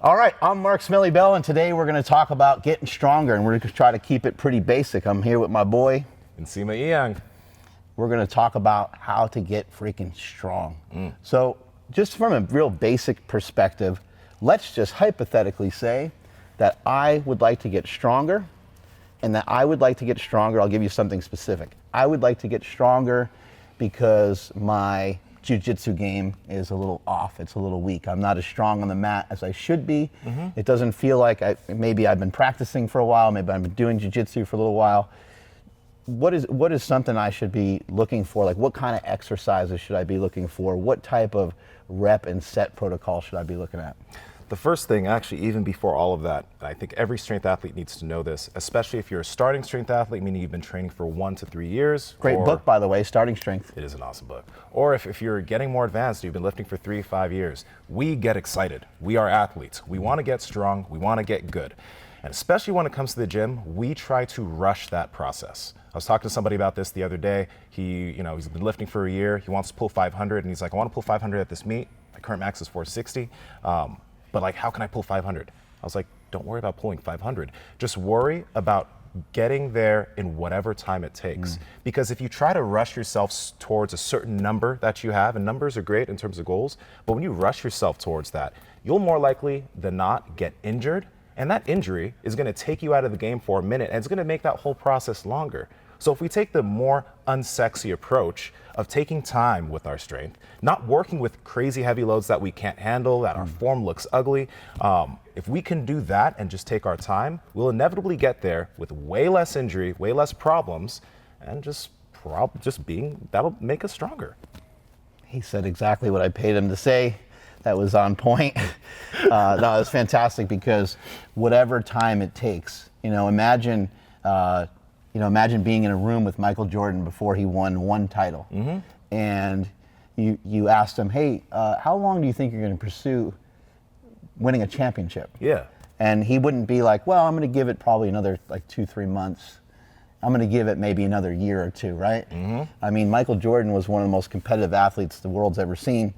All right, I'm Mark Smelly Bell, and today we're going to talk about getting stronger, and we're going to try to keep it pretty basic. I'm here with my boy, Nsima Inyang. We're going to talk about how to get freaking strong. So just from a real basic perspective, let's just hypothetically say that I would like to get stronger, and that I would like to get stronger. I'll give you something specific. I would like to get stronger because my jiu-jitsu game is a little off. It's a little weak. I'm not as strong on the mat as I should be. It doesn't feel like maybe I've been practicing for a while. Maybe I've been doing jiu-jitsu for a little while. What is something I should be looking for? Like, what kind of exercises should I be looking for? What type of rep and set protocol should I be looking at? The first thing, actually, even before all of that, I think every strength athlete needs to know this, especially if you're a starting strength athlete, meaning you've been training for 1 to 3 years. Great book, by the way, Starting Strength. It is an awesome book. Or if you're getting more advanced, you've been lifting for 3 to 5 years, we get excited. We are athletes. We want to get strong. We want to get good. And especially when it comes to the gym, we try to rush that process. I was talking to somebody about this the other day. He's been lifting for a year. He wants to pull 500, and he's like, I want to pull 500 at this meet. My current max is 460. But like, how can I pull 500? I was like, don't worry about pulling 500. Just worry about getting there in whatever time it takes. Because if you try to rush yourself towards a certain number that you have, and numbers are great in terms of goals, but when you rush yourself towards that, you'll more likely than not get injured. And that injury is going to take you out of the game for a minute, and it's going to make that whole process longer. So if we take the more unsexy approach of taking time with our strength, not working with crazy heavy loads that we can't handle, that our form looks ugly, if we can do that and just take our time, we'll inevitably get there with way less injury, way less problems, and that'll make us stronger. He said exactly what I paid him to say. That was on point. No, it was fantastic, because whatever time it takes, imagine being in a room with Michael Jordan before he won one title, and you asked him, hey, how long do you think you're going to pursue winning a championship? Yeah. And he wouldn't be like, well, I'm going to give it probably another 2-3 months. I'm going to give it maybe another year or two, right? I mean, Michael Jordan was one of the most competitive athletes the world's ever seen.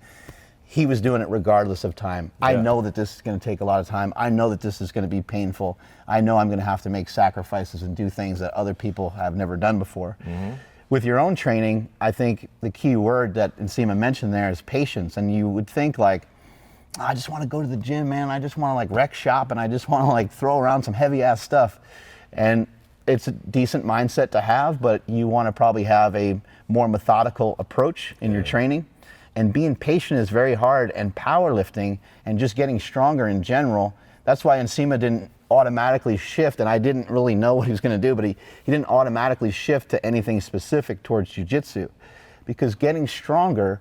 He was doing it regardless of time. Yeah. I know that this is going to take a lot of time. I know that this is going to be painful. I know I'm going to have to make sacrifices and do things that other people have never done before. With your own training, I think the key word that Nsima mentioned there is patience. And you would think like, I just want to go to the gym, man. I just want to rec shop, and I just want to throw around some heavy ass stuff. And it's a decent mindset to have, but you want to probably have a more methodical approach in your training. And being patient is very hard, and powerlifting and just getting stronger in general. That's why Nsima didn't automatically shift, and I didn't really know what he was going to do, but he didn't automatically shift to anything specific towards jiu-jitsu, because getting stronger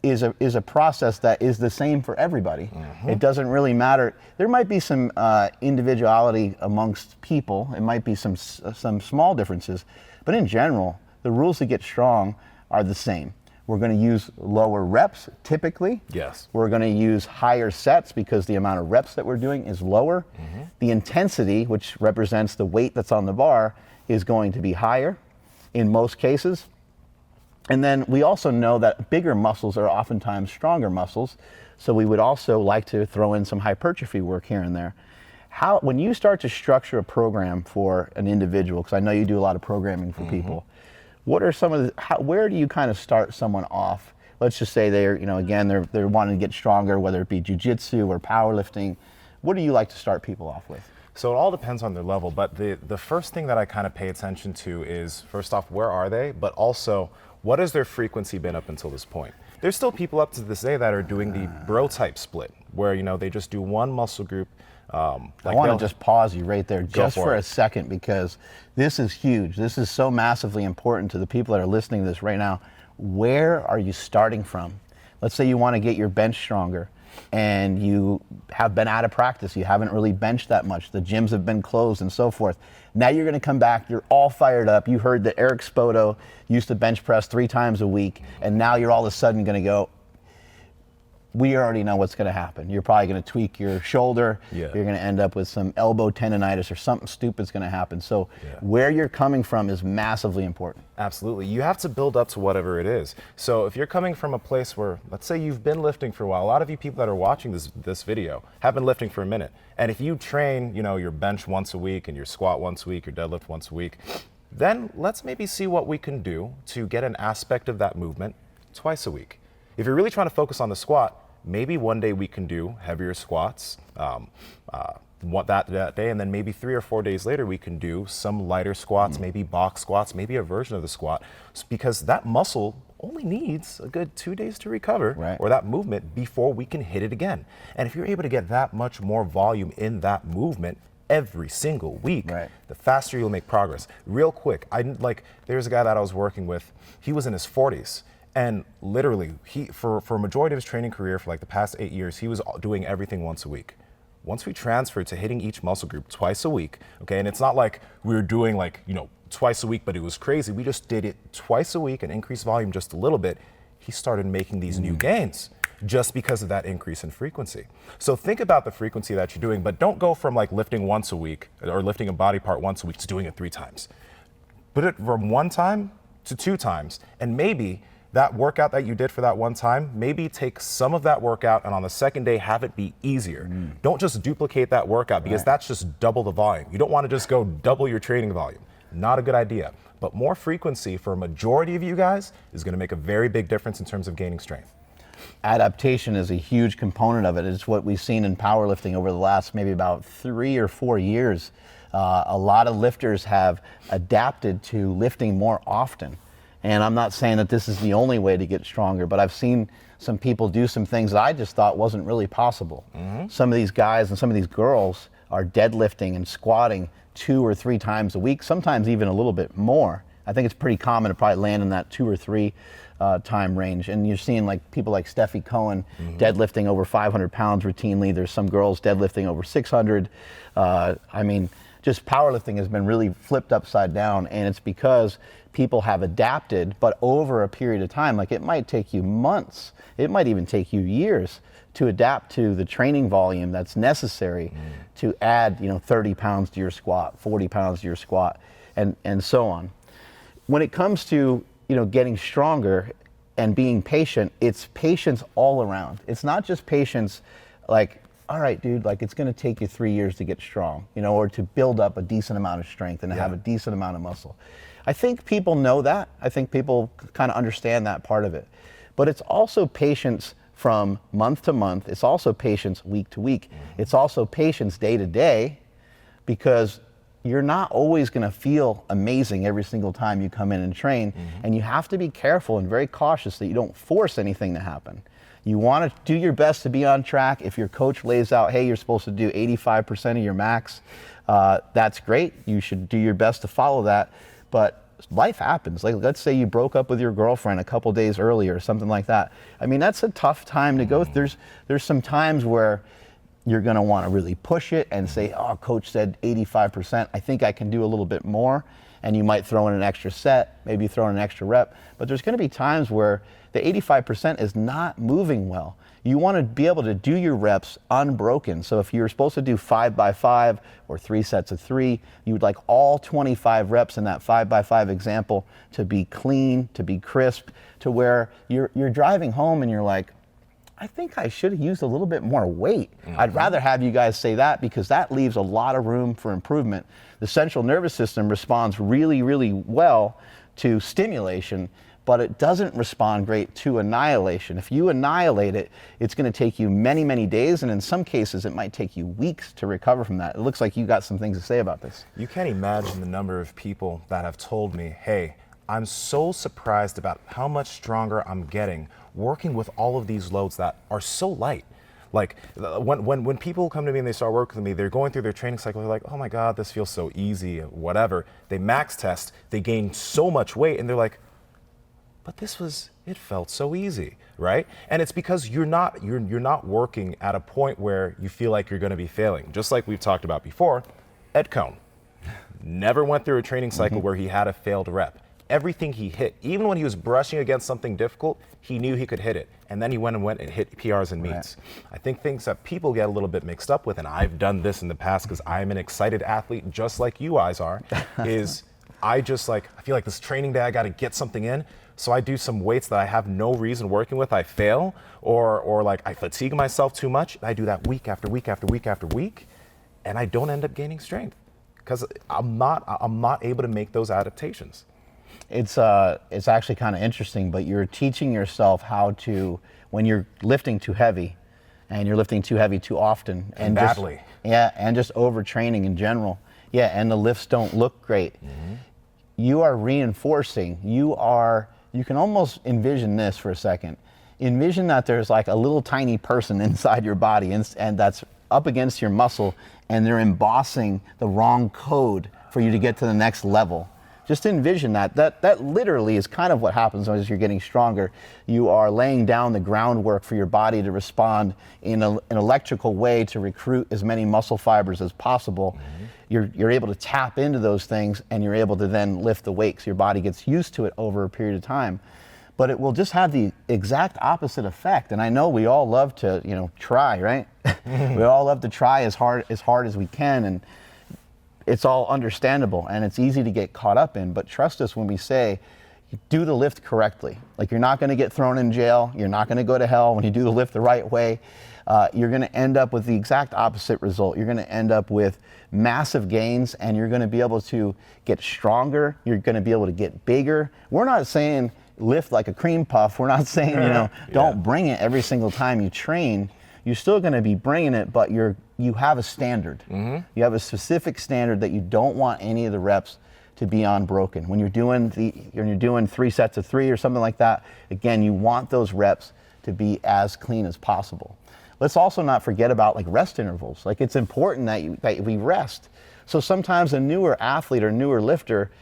is a process that is the same for everybody. It doesn't really matter. There might be some individuality amongst people. It might be some small differences, but in general, the rules to get strong are the same. We're going to use lower reps, typically. Yes. We're going to use higher sets because the amount of reps that we're doing is lower. The intensity, which represents the weight that's on the bar, is going to be higher in most cases. And then we also know that bigger muscles are oftentimes stronger muscles. So we would also like to throw in some hypertrophy work here and there. When you start to structure a program for an individual, because I know you do a lot of programming for people, what are some of where do you kind of start someone off? Let's just say they're wanting to get stronger, whether it be jiu-jitsu or powerlifting. What do you like to start people off with? So it all depends on their level, but the first thing that I kind of pay attention to is, first off, where are they? But also, what has their frequency been up until this point? There's still people up to this day that are doing the bro type split, where they just do one muscle group. I want to just pause you right there just for a second, because this is huge. This is so massively important to the people that are listening to this right now. Where are you starting from? Let's say you want to get your bench stronger, and you have been out of practice. You haven't really benched that much. The gyms have been closed and so forth. Now you're going to come back. You're all fired up. You heard that Eric Spoto used to bench press 3 times a week, and now you're all of a sudden going to go, we already know what's going to happen. You're probably going to tweak your shoulder. Yeah. You're going to end up with some elbow tendonitis or something stupid's going to happen. So where you're coming from is massively important. Absolutely. You have to build up to whatever it is. So if you're coming from a place where, let's say you've been lifting for a while, a lot of you people that are watching this video have been lifting for a minute. And if you train, your bench once a week and your squat once a week, your deadlift once a week, then let's maybe see what we can do to get an aspect of that movement twice a week. If you're really trying to focus on the squat, maybe one day we can do heavier squats that day, and then maybe 3 or 4 days later we can do some lighter squats, maybe box squats, maybe a version of the squat, because that muscle only needs a good 2 days to recover, or that movement, before we can hit it again. And if you're able to get that much more volume in that movement every single week, the faster you'll make progress. Real quick, there's a guy that I was working with, he was in his 40s. And literally, for a majority of his training career, for like the past 8 years, he was doing everything once a week. Once we transferred to hitting each muscle group twice a week, okay, and it's not like we were doing twice a week, but it was crazy. We just did it twice a week and increased volume just a little bit. He started making these new gains just because of that increase in frequency. So think about the frequency that you're doing, but don't go from lifting once a week or lifting a body part once a week to doing it 3 times. Put it from 1 time to 2 times, and maybe that workout that you did for that 1 time, maybe take some of that workout and on the second day have it be easier. Don't just duplicate that workout, because that's just double the volume. You don't want to just go double your training volume. Not a good idea. But more frequency for a majority of you guys is going to make a very big difference in terms of gaining strength. Adaptation is a huge component of it. It's what we've seen in powerlifting over the last maybe about 3 or 4 years. A lot of lifters have adapted to lifting more often. And I'm not saying that this is the only way to get stronger, but I've seen some people do some things that I just thought wasn't really possible. Some of these guys and some of these girls are deadlifting and squatting 2 or 3 times a week, sometimes even a little bit more. I think it's pretty common to probably land in that 2 or 3 time range. And you're seeing people like Steffi Cohen deadlifting over 500 pounds routinely. There's some girls deadlifting over 600. Just powerlifting has been really flipped upside down, and it's because people have adapted, but over a period of time. It might take you months, it might even take you years to adapt to the training volume that's necessary to add 30 pounds to your squat, 40 pounds to your squat, and so on. When it comes to getting stronger and being patient, it's patience all around. It's not just patience all right, dude, it's going to take you 3 years to get strong, or to build up a decent amount of strength and to have a decent amount of muscle. I think people know that. I think people kind of understand that part of it. But it's also patience from month to month. It's also patience week to week. It's also patience day to day, because you're not always going to feel amazing every single time you come in and train. And you have to be careful and very cautious that you don't force anything to happen. You want to do your best to be on track. If your coach lays out, hey, you're supposed to do 85% of your max, that's great. You should do your best to follow that. But life happens. Let's say you broke up with your girlfriend a couple days earlier or something like that. That's a tough time to go. There's some times where you're going to want to really push it and say, oh, coach said 85%. I think I can do a little bit more. And you might throw in an extra set, maybe throw in an extra rep. But there's going to be times where the 85% is not moving well. You want to be able to do your reps unbroken. So if you're supposed to do 5x5 or 3 sets of 3, you would like all 25 reps in that 5x5 example to be clean, to be crisp, to where you're driving home and you're like, I think I should have used a little bit more weight. I'd rather have you guys say that, because that leaves a lot of room for improvement. The central nervous system responds really, really well to stimulation, but it doesn't respond great to annihilation. If you annihilate it, it's going to take you many, many days, and in some cases it might take you weeks to recover from that. It looks like you got some things to say about this. You can't imagine the number of people that have told me, hey, I'm so surprised about how much stronger I'm getting working with all of these loads that are so light. When people come to me and they start working with me, they're going through their training cycle, they're like, oh my God, this feels so easy, whatever. They max test, they gain so much weight, and they're like, but it felt so easy, right? And it's because you're not working at a point where you feel like you're going to be failing. Just like we've talked about before, Ed Cohn never went through a training cycle where he had a failed rep. everything he hit, even when he was brushing against something difficult, he knew he could hit it. And then he went and hit PRs and meets. I think things that people get a little bit mixed up with, and I've done this in the past because I'm an excited athlete just like you guys are, is I feel like this training day I got to get something in. So I do some weights that I have no reason working with. I fail, or like I fatigue myself too much. I do that week after week after week after week, and I don't end up gaining strength because I'm not able to make those adaptations. It's actually kind of interesting, but you're teaching yourself how to, when you're lifting too heavy, and you're lifting too heavy too often, and badly. And just overtraining in general, and the lifts don't look great. You are reinforcing. You can almost envision this for a second. Envision that there's like a little tiny person inside your body, and that's up against your muscle, and they're embossing the wrong code for you to get to the next level. Just envision that. That literally is kind of what happens as you're getting stronger. You are laying down the groundwork for your body to respond in an electrical way to recruit as many muscle fibers as possible. You're able to tap into those things, and you're able to then lift the weight, so your body gets used to it over a period of time. But it will just have the exact opposite effect. And I know we all love to, try, right? We all love to try as hard as we can, and it's all understandable, and it's easy to get caught up in. But trust us when we say, do the lift correctly. Like, you're not going to get thrown in jail. You're not going to go to hell when you do the lift the right way. You're going to end up with the exact opposite result. You're going to end up with massive gains, and you're going to be able to get stronger. You're going to be able to get bigger. We're not saying lift like a cream puff. We're not saying, don't bring it every single time you train. You're still going to be bringing it, but you have a standard. You have a specific standard that you don't want any of the reps to be unbroken. When you're doing 3 sets of 3 or something like that, again, you want those reps to be as clean as possible. Let's also not forget about like rest intervals. Like, it's important that we rest. So sometimes a newer athlete or newer lifter,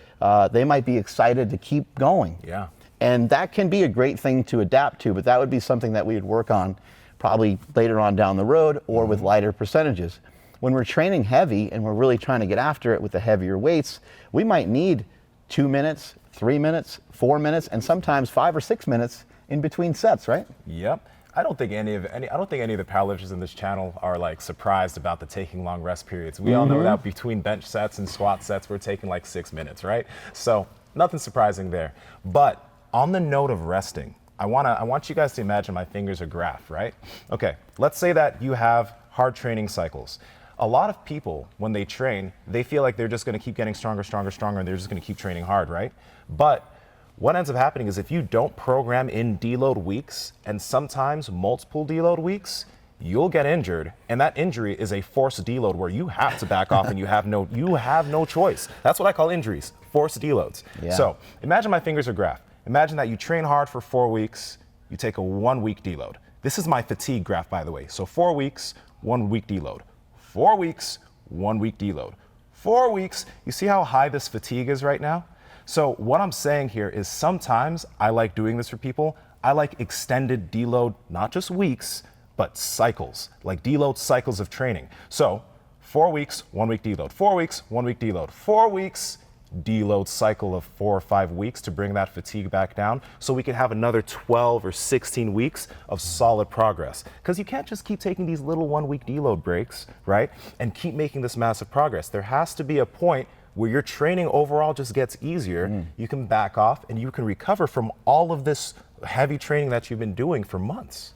they might be excited to keep going. Yeah. And that can be a great thing to adapt to, but that would be something that we would work on probably later on down the road, or with lighter percentages. When we're training heavy and we're really trying to get after it with the heavier weights, we might need 2 minutes, 3 minutes, 4 minutes, and sometimes 5 or 6 minutes in between sets, right? Yep. I don't think any of the powerlifters in this channel are like surprised about the taking long rest periods. We all know that between bench sets and squat sets, we're taking like 6 minutes, right? So nothing surprising there. But on the note of resting, I want you guys to imagine my fingers are graph, right? Okay, let's say that you have hard training cycles. A lot of people, when they train, they feel like they're just gonna keep getting stronger, and they're just gonna keep training hard, right? But what ends up happening is if you don't program in deload weeks, and sometimes multiple deload weeks, you'll get injured, and that injury is a forced deload where you have to back off and you have no choice. That's what I call injuries, forced deloads. Yeah. So imagine my fingers are graph. Imagine that you train hard for 4 weeks, you take a 1 week deload. This is my fatigue graph, by the way. So 4 weeks, 1 week deload. 4 weeks, 1 week deload. 4 weeks, you see how high this fatigue is right now? So what I'm saying here is sometimes I like doing this for people. I like extended deload, not just weeks, but cycles, like deload cycles of training. So 4 weeks, 1 week deload. 4 weeks, 1 week deload. 4 weeks, deload cycle of 4 or 5 weeks to bring that fatigue back down, so we can have another 12 or 16 weeks of solid progress. Because you can't just keep taking these little 1 week deload breaks, right, and keep making this massive progress. There has to be a point where your training overall just gets easier. You can back off and you can recover from all of this heavy training that you've been doing for months.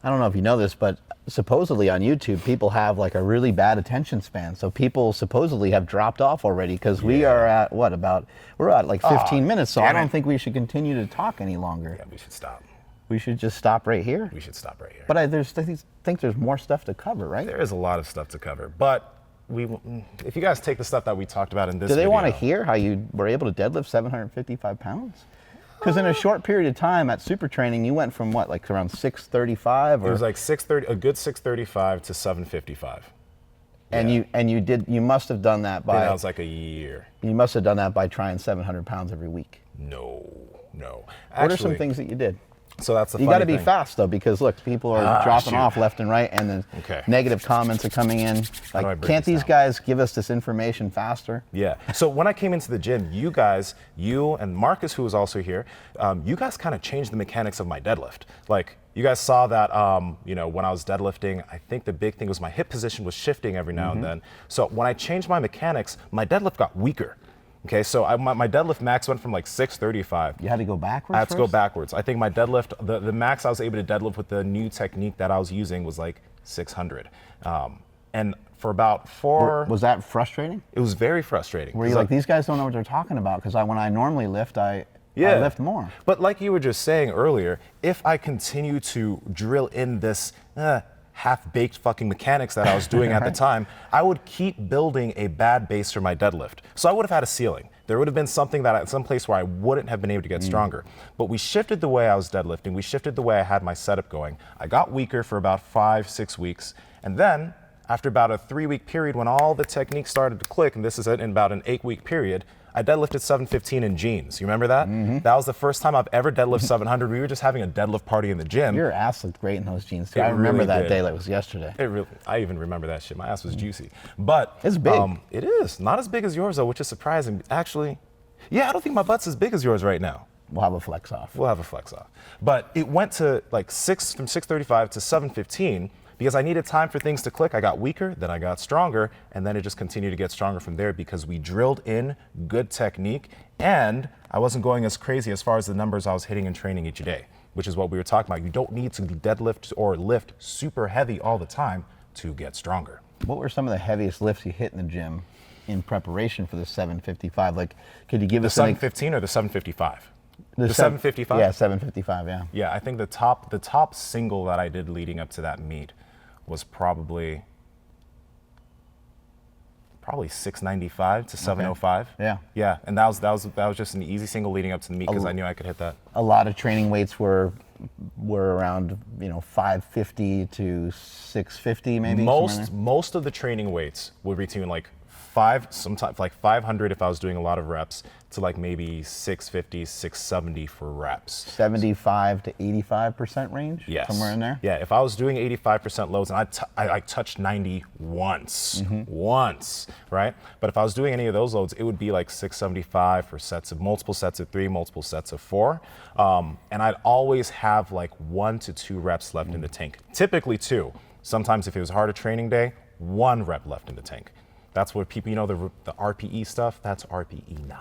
I don't know if you know this, but supposedly on YouTube, people have like a really bad attention span. So people supposedly have dropped off already, because we are at we're at like 15 minutes. So I don't think we should continue to talk any longer. Yeah, we should stop. We should just stop right here. We should stop right here. But I think there's more stuff to cover, right? There is a lot of stuff to cover, but if you guys take the stuff that we talked about in this Do they video, want to hear how you were able to deadlift 755 pounds? Because in a short period of time at SuperTraining, you went from what, like around 635? Or? It was like 630, a good 635 to 755. And you must have done that by. That was like a year. You must have done that by trying 700 pounds every week. No. Actually, what are some things that you did? So that's the You funny got to be thing. fast though, because look, people are dropping shoot. off left and right, and then Okay. negative comments are coming in. do I Like, break can't this these down? guys give us this information faster? Yeah. So when I came into the gym, you guys, you and Marcus, who was also here, you guys kind of changed the mechanics of my deadlift. Like, you guys saw that, you know, when I was deadlifting, I think the big thing was my hip position was shifting every now and then. So when I changed my mechanics, my deadlift got weaker. Okay, so my deadlift max went from like 635. You had to go backwards. I had to go first? backwards. I think my deadlift, the max I was able to deadlift with the new technique that I was using was like 600. And for about Was that frustrating? it was very frustrating. Were you 'Cause like, these guys don't know what they're talking about? Because when I normally lift, I lift more. But like you were just saying earlier, if I continue to drill in this half-baked fucking mechanics that I was doing at the time, I would keep building a bad base for my deadlift. So I would have had a ceiling. There would have been something that at some place where I wouldn't have been able to get stronger. But we shifted the way I was deadlifting. We shifted the way I had my setup going. I got weaker for about 5-6 weeks. And then after about a 3-week period when all the techniques started to click, and this is in about an 8-week period, I deadlifted 715 in jeans. You remember that? That was the first time I've ever deadlifted 700. We were just having a deadlift party in the gym. Your ass looked great in those jeans too. It I remember really that did. day like it was yesterday. I even remember that shit. My ass was juicy. But It's big. It is. Not as big as yours though, which is surprising. Actually, yeah, I don't think my butt's as big as yours right now. We'll have a flex off. We'll have a flex off. But it went to like from 635 to 715 because I needed time for things to click. I got weaker, then I got stronger, and then it just continued to get stronger from there because we drilled in good technique and I wasn't going as crazy as far as the numbers I was hitting in training each day, which is what we were talking about. You don't need to deadlift or lift super heavy all the time to get stronger. What were some of the heaviest lifts you hit in the gym in preparation for the 755? Like, could you give The us an 715 or the 755? The The 755? Yeah, 755. Yeah. Yeah, I think the top single that I did leading up to that meet was probably 695 to 705. Yeah. Yeah, and that was just an easy single leading up to the meet because I knew I could hit that. A lot of training weights were around 550 to 650 maybe. somewhere in there. Most of the training weights would be between like sometimes like 500 if I was doing a lot of reps to like maybe 650, 670 for reps. 75 to 85% range. Yes. Somewhere in there. Yeah, if I was doing 85% loads, and I touched 90 once, right? But if I was doing any of those loads, it would be like 675 for multiple sets of 3, multiple sets of 4. And I'd always have like 1 to 2 reps left in the tank. Typically 2. Sometimes if it was a harder training day, 1 rep left in the tank. That's what people, the RPE stuff, that's RPE 9.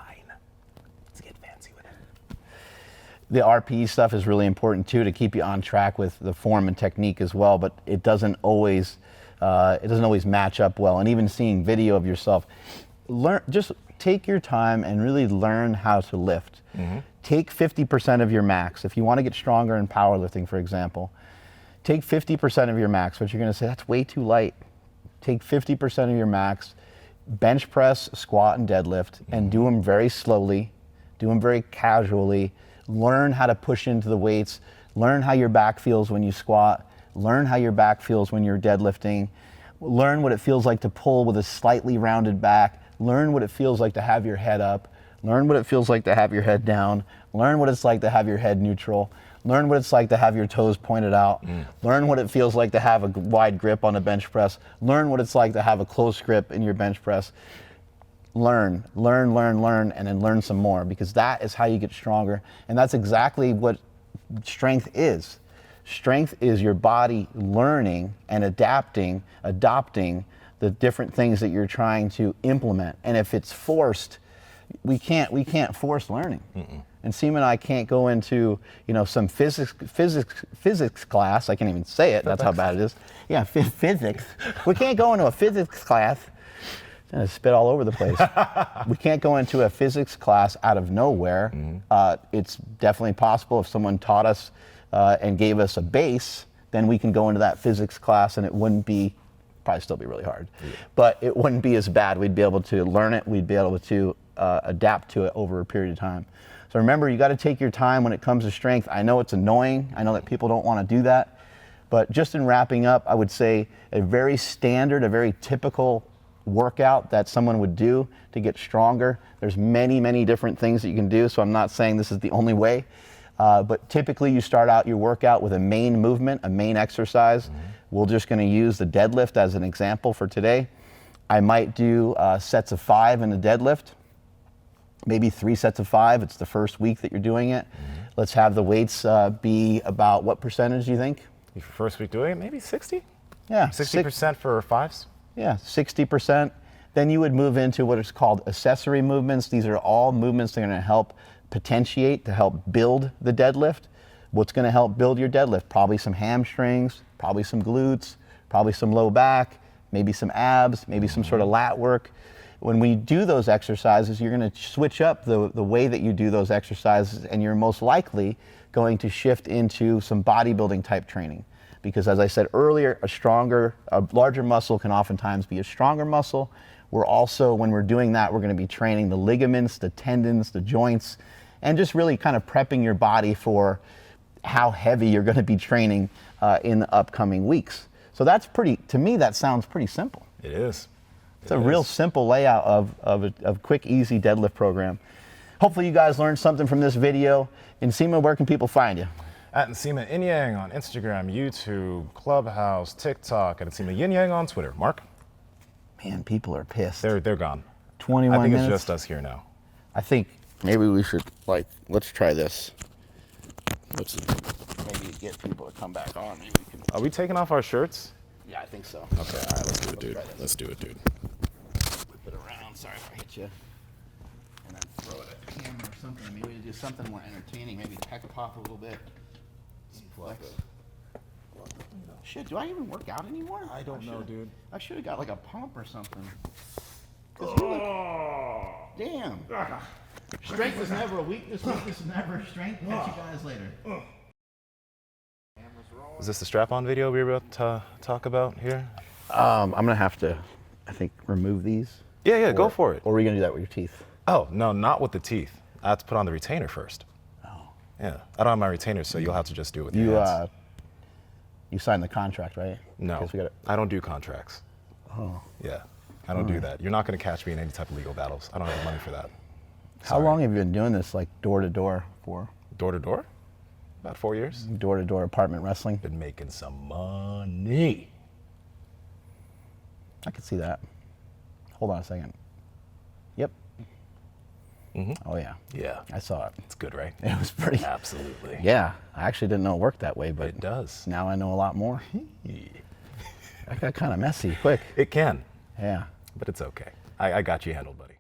Let's get fancy with it. The RPE stuff is really important too to keep you on track with the form and technique as well, but it doesn't always match up well. And even seeing video of yourself, just take your time and really learn how to lift. Take 50% of your max. If you want to get stronger in powerlifting, for example, take 50% of your max, but you're going to say that's way too light. Take 50% of your max, bench press, squat, and deadlift, and do them very slowly, do them very casually. Learn how to push into the weights. Learn how your back feels when you squat. Learn how your back feels when you're deadlifting. Learn what it feels like to pull with a slightly rounded back. Learn what it feels like to have your head up. Learn what it feels like to have your head down. Learn what it's like to have your head neutral. Learn what it's like to have your toes pointed out. Learn what it feels like to have a wide grip on a bench press. Learn what it's like to have a close grip in your bench press. Learn, and then learn some more, because that is how you get stronger. And that's exactly what strength is. Strength is your body learning and adopting the different things that you're trying to implement. And if it's forced, we can't force learning. And Nsima and I can't go into some physics class. I can't even say it. That's how bad it is. Yeah, physics. We can't go into a physics class. I spit all over the place. We can't go into a physics class out of nowhere. It's definitely possible if someone taught us and gave us a base, then we can go into that physics class and it wouldn't be, probably still be really hard, but it wouldn't be as bad. We'd be able to learn it. We'd be able to adapt to it over a period of time. So remember, you got to take your time when it comes to strength. I know it's annoying. I know that people don't want to do that. But just in wrapping up, I would say a very standard, a very typical workout that someone would do to get stronger. There's many different things that you can do, so I'm not saying this is the only way. But typically you start out your workout with a main movement, a main exercise. We're just going to use the deadlift as an example for today. I might do sets of 5 in the deadlift, maybe 3 sets of 5. It's the first week that you're doing it. Let's have the weights be about what percentage do you think? Your first week doing it, maybe 60? Yeah. 60% for 5s? Yeah, 60%. Then you would move into what is called accessory movements. These are all movements that are going to help potentiate, to help build the deadlift. What's going to help build your deadlift? Probably some hamstrings, probably some glutes, probably some low back, maybe some abs, maybe some sort of lat work. When we do those exercises, you're going to switch up the way that you do those exercises, and you're most likely going to shift into some bodybuilding type training. Because as I said earlier, a larger muscle can oftentimes be a stronger muscle. We're also, when we're doing that, we're going to be training the ligaments, the tendons, the joints, and just really kind of prepping your body for how heavy you're going to be training in the upcoming weeks. So that's to me, that sounds pretty simple. It is. It's a real simple layout of a quick, easy deadlift program. Hopefully you guys learned something from this video. Nsima, where can people find you? At Nsima Inyang on Instagram, YouTube, Clubhouse, TikTok, and Nsima Inyang on Twitter. Mark? Man, people are pissed. They're gone. 21 I think minutes. it's just us here now. I think maybe we should, let's try this. Let's maybe get people to come back on. Maybe we can. Are we taking off our shirts? Yeah, I think so. Okay, all right, let's do it, dude. Let's do it, dude. Flip it around. Sorry if I hit you. And then throw it at the camera or something. Maybe we do something more entertaining. Maybe tech pop a little bit. Flex. Shit, do I even work out anymore? I don't know, dude. I should have got like a pump or something. Damn. Strength is never a weakness. Weakness is never a strength. Catch you guys later. Is this the strap-on video we were about to talk about here? I'm gonna have to, I think, remove these. Yeah, go for it. Or are we gonna do that with your teeth? Oh, no, not with the teeth. I have to put on the retainer first. Oh. Yeah, I don't have my retainer, so you'll have to just do it with your hands. You signed the contract, right? No, I don't do contracts. Oh. Yeah, I don't do that. You're not going to catch me in any type of legal battles. I don't have the money for that. How long have you been doing this, like door to door for? Door to door? About 4 years. Door to door apartment wrestling? Been making some money. I could see that. Hold on a second. Yep. Oh yeah. Yeah. I saw it. It's good, right? It was pretty. Absolutely. Yeah. I actually didn't know it worked that way, but it does. Now I know a lot more. That got kind of messy quick. It can. Yeah. But it's okay. I got you handled, buddy.